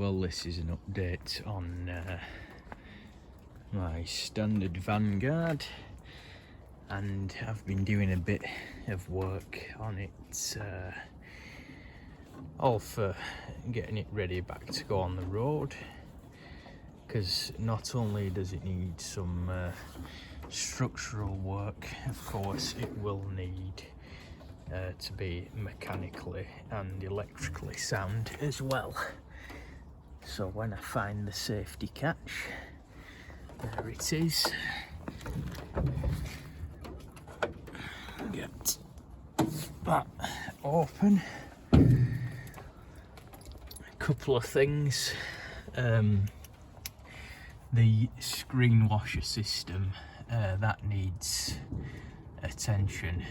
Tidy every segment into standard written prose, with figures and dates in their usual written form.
Well, this is an update on my standard Vanguard, and I've been doing a bit of work on it, all for getting it ready back to go on the road, because not only does it need some structural work, of course it will need to be mechanically and electrically sound as well. So when I find the safety catch, there it is. Get that open. A couple of things. The screen washer system, that needs attention.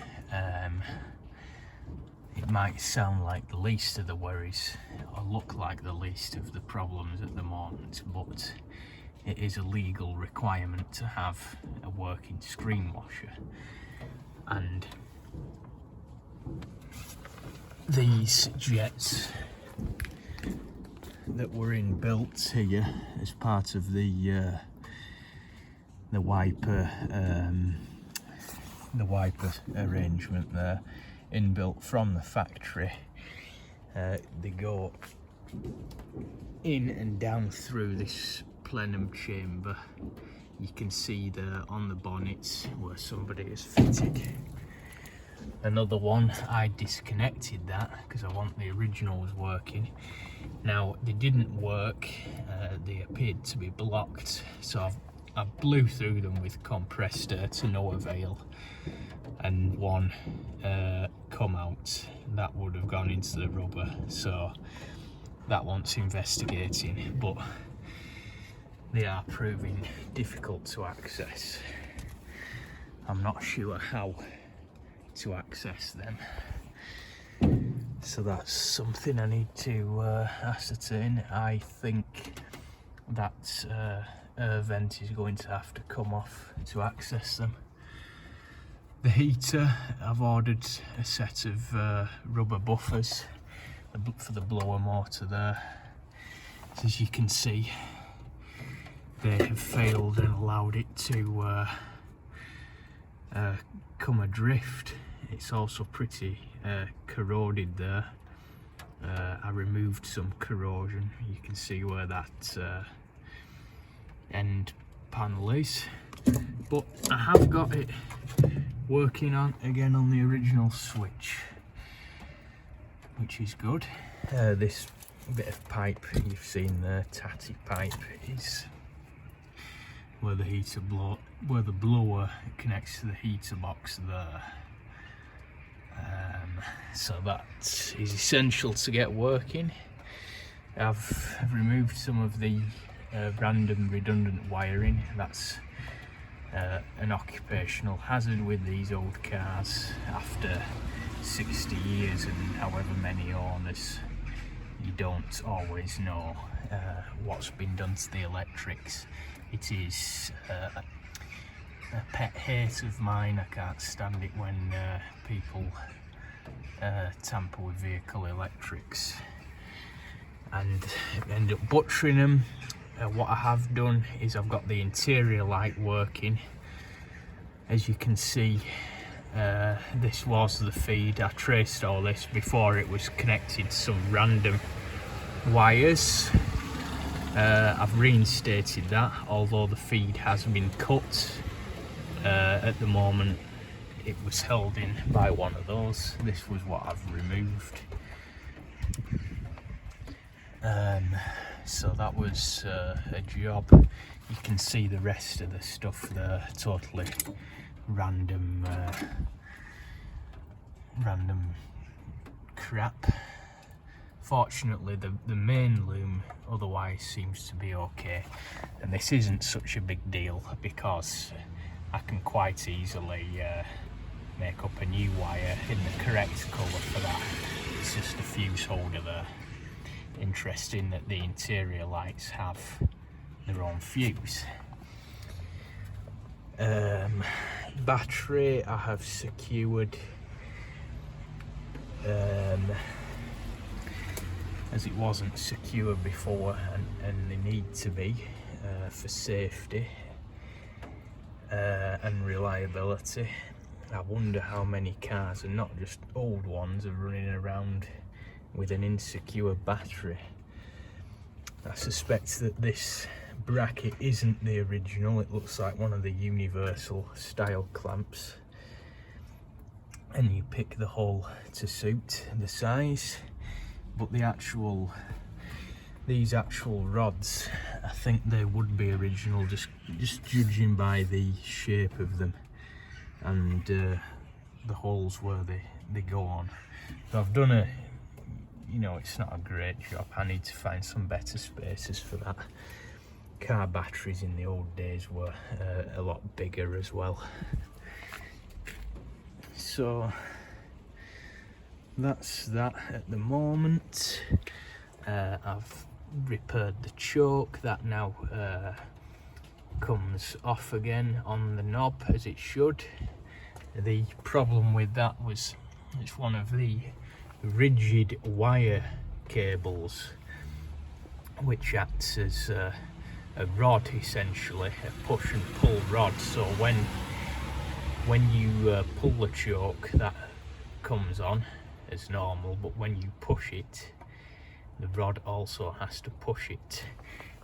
It might sound like the least of the worries, or look like the least of the problems at the moment, but it is a legal requirement to have a working screen washer. And these jets that were inbuilt here as part of the wiper arrangement there, inbuilt from the factory, they go in and down through this plenum chamber. You can see there on the bonnets where somebody has fitted another one. I disconnected that because I want the originals working. Now they didn't work, they appeared to be blocked, so I blew through them with compressed air to no avail, and one come out that would have gone into the rubber, so that wants investigating, but they are proving difficult to access. I'm not sure how to access them, so that's something I need to ascertain. I think that air vent is going to have to come off to access them. The heater, I've ordered a set of rubber buffers for the blower motor there. As you can see, they have failed and allowed it to come adrift. It's also pretty corroded there. I removed some corrosion. You can see where that end panel is, but I have got it working on again on the original switch, which is good. This bit of pipe you've seen there, tatty pipe, is where the heater where the blower connects to the heater box there. So that is essential to get working. I've removed some of the random redundant wiring. That's an occupational hazard with these old cars. After 60 years and however many owners, you don't always know what's been done to the electrics. It is a pet hate of mine. I can't stand it when people tamper with vehicle electrics and end up butchering them. What I have done is I've got the interior light working. As you can see, this was the feed. I traced all this before it was connected to some random wires. I've reinstated that, although the feed has been cut. At the moment it was held in by one of those. This was what I've removed. So that was a job. You can see the rest of the stuff there, totally random crap. Fortunately the main loom otherwise seems to be okay, and this isn't such a big deal because I can quite easily make up a new wire in the correct colour for that. It's just a fuse holder there. Interesting that the interior lights have their own fuse. Battery I have secured as it wasn't secure before, and they need to be for safety and reliability. I wonder how many cars, and not just old ones, are running around with an insecure battery. I suspect that this bracket isn't the original. It looks like one of the universal style clamps, and you pick the hole to suit the size. But these actual rods, I think they would be original, just judging by the shape of them and the holes where they go on. So I've done it's not a great job. I need to find some better spaces for that. Car batteries in the old days were a lot bigger as well. So that's that at the moment. I've repaired the choke. That now comes off again on the knob as it should. The problem with that was it's one of the rigid wire cables which acts as a rod, essentially a push and pull rod. So when you pull the choke, that comes on as normal, but when you push it, the rod also has to push it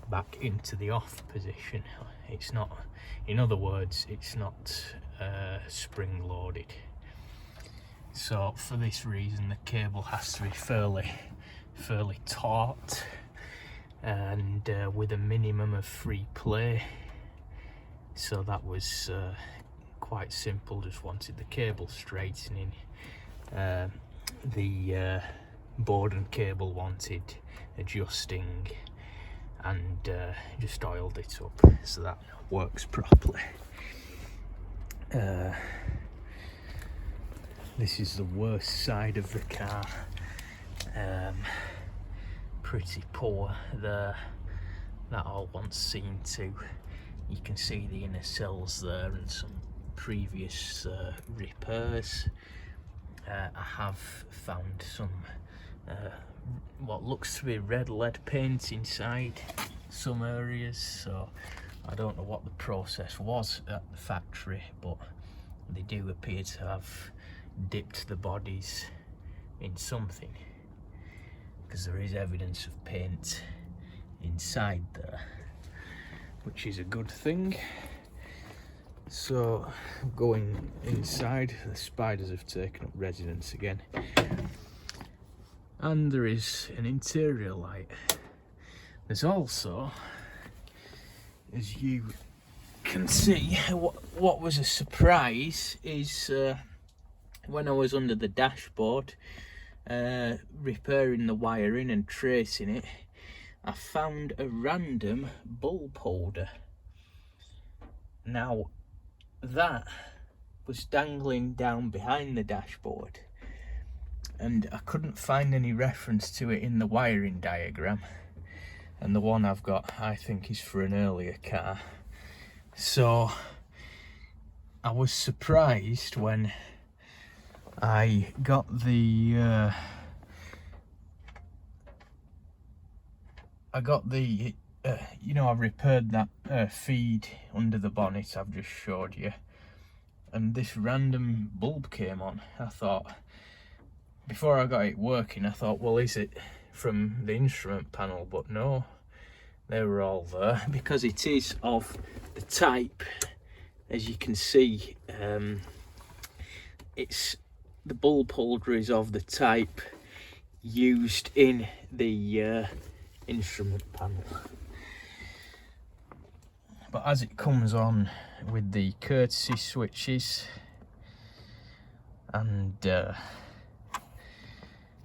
back into the off position. It's not, in other words, it's not spring loaded. So for this reason, the cable has to be fairly taut and with a minimum of free play. So that was quite simple. Just wanted the cable straightening. The board and cable wanted adjusting, and just oiled it up so that works properly. This is the worst side of the car. Pretty poor there. That all wants seeing to. You can see the inner cells there and some previous repairs. I have found some what looks to be red lead paint inside some areas, so I don't know what the process was at the factory, but they do appear to have dipped the bodies in something, because there is evidence of paint inside there, which is a good thing. So going inside, the spiders have taken up residence again, and there is an interior light. There's also, as you can see, what was a surprise is when I was under the dashboard repairing the wiring and tracing it, I found a random bulb holder. Now that was dangling down behind the dashboard, and I couldn't find any reference to it in the wiring diagram, and the one I've got I think is for an earlier car. So I was surprised when I got the I repaired that feed under the bonnet I've just showed you, and this random bulb came on. I thought, before I got it working, I thought, well, is it from the instrument panel? But no, they were all there, because it is of the type, as you can see, it's the bulb holder is of the type used in the instrument panel. But as it comes on with the courtesy switches, and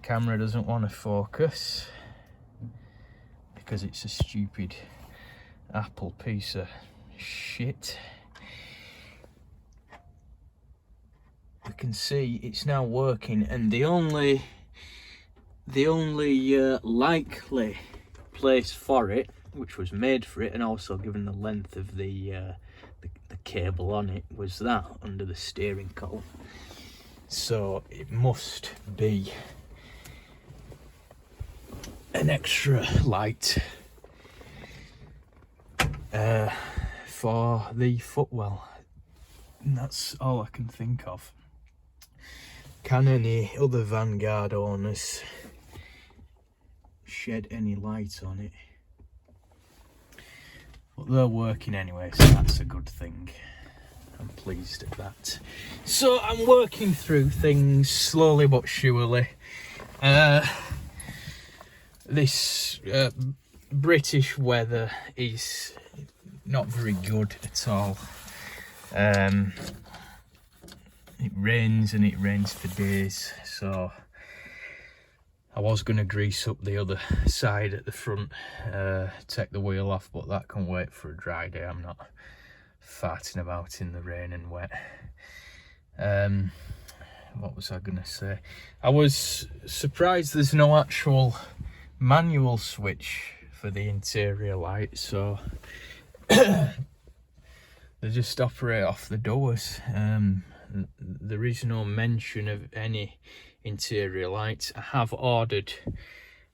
camera doesn't want to focus because it's a stupid Apple piece of shit, we can see it's now working, and the only likely place for it, which was made for it, and also given the length of the cable on it, was that under the steering column. So it must be an extra light for the Footwell, and that's all I can think of. Can any other Vanguard owners shed any light on it? But they're working anyway, so that's a good thing. I'm pleased at that. So I'm working through things slowly but surely. This British weather is not very good at all. It rains and it rains for days, so I was going to grease up the other side at the front, take the wheel off, but that can wait for a dry day. I'm not farting about in the rain and wet. What was I going to say? I was surprised there's no actual manual switch for the interior light, so they just operate off the doors. There is no mention of any interior lights. I have ordered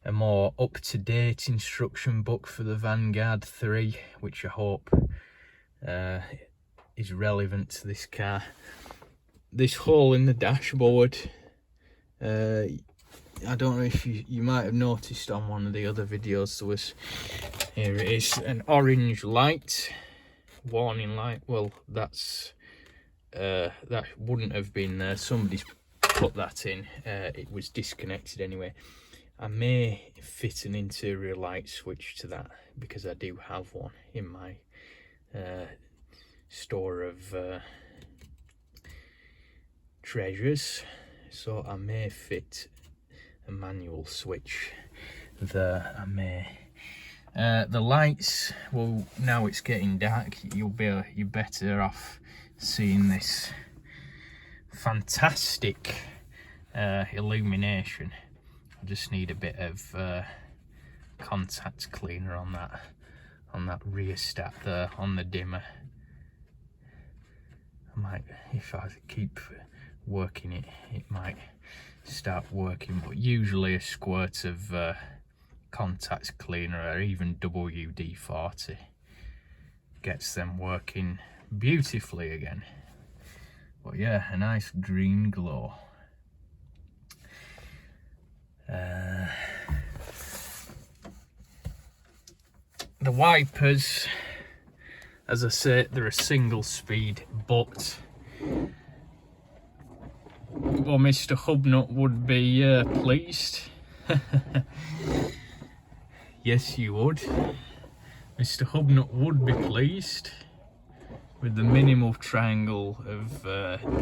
a more up-to-date instruction book for the Vanguard III, which I hope is relevant to this car. This hole in the dashboard, I don't know if you might have noticed on one of the other videos, there was, here it is, an orange light, warning light. Well, that's that wouldn't have been there. Somebody's put that in. It was disconnected anyway. I may fit an interior light switch to that because I do have one in my store of treasures, so I may fit a manual switch there. I may. The lights, well, now it's getting dark, you're better off seeing this fantastic illumination. I just need a bit of contact cleaner on that rheostat there, on the dimmer. I might, if I keep working it, it might start working, but usually a squirt of contact cleaner or even WD-40 gets them working beautifully again. But yeah, a nice green glow. The wipers, as I say, they're a single speed, but well, Mr. Hubnut would be pleased. Yes, you would. Mr. Hubnut would be pleased with the minimal triangle of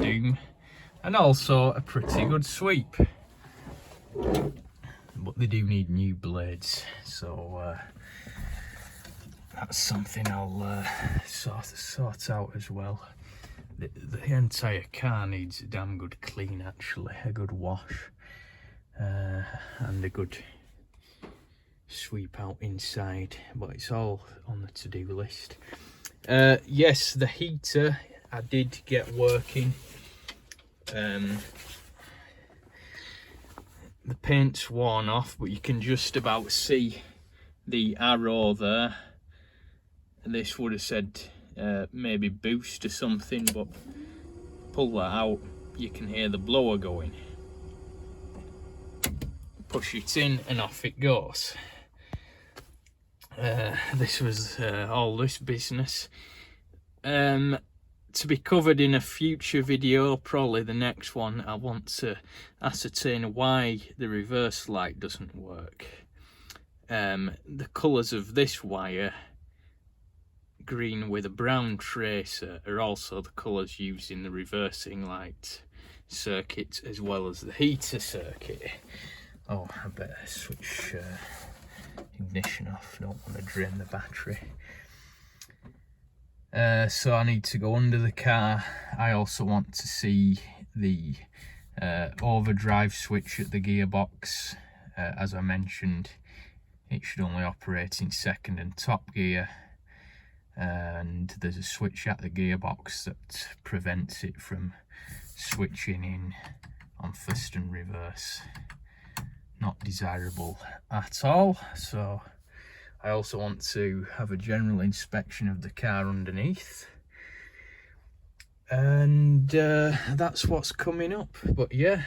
doom, and also a pretty good sweep. But they do need new blades, so that's something I'll sort out as well. The entire car needs a damn good clean, actually, a good wash, and a good sweep out inside, but it's all on the to-do list. Yes, the heater I did get working. The paint's worn off, but you can just about see the arrow there. This would have said maybe boost or something, but pull that out, you can hear the blower going. Push it in and off it goes. This was all this business to be covered in a future video, probably the next one. I want to ascertain why the reverse light doesn't work. The colours of this wire, green with a brown tracer, are also the colours used in the reversing light circuit as well as the heater circuit. Oh, I better switch ignition off, don't want to drain the battery. So I need to go under the car. I also want to see the overdrive switch at the gearbox. As I mentioned, it should only operate in second and top gear, and there's a switch at the gearbox that prevents it from switching in on first and reverse. not desirable at all. So I also want to have a general inspection of the car underneath, and that's what's coming up. But yeah,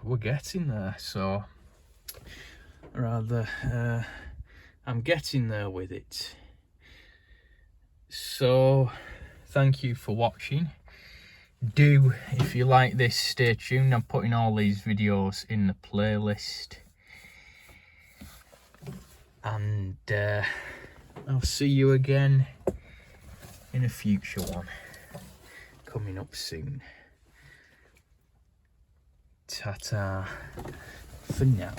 we're getting there. So rather, I'm getting there with it. So thank you for watching. Do, if you like this, stay tuned. I'm putting all these videos in the playlist, and I'll see you again in a future one coming up soon. Ta-ta for now.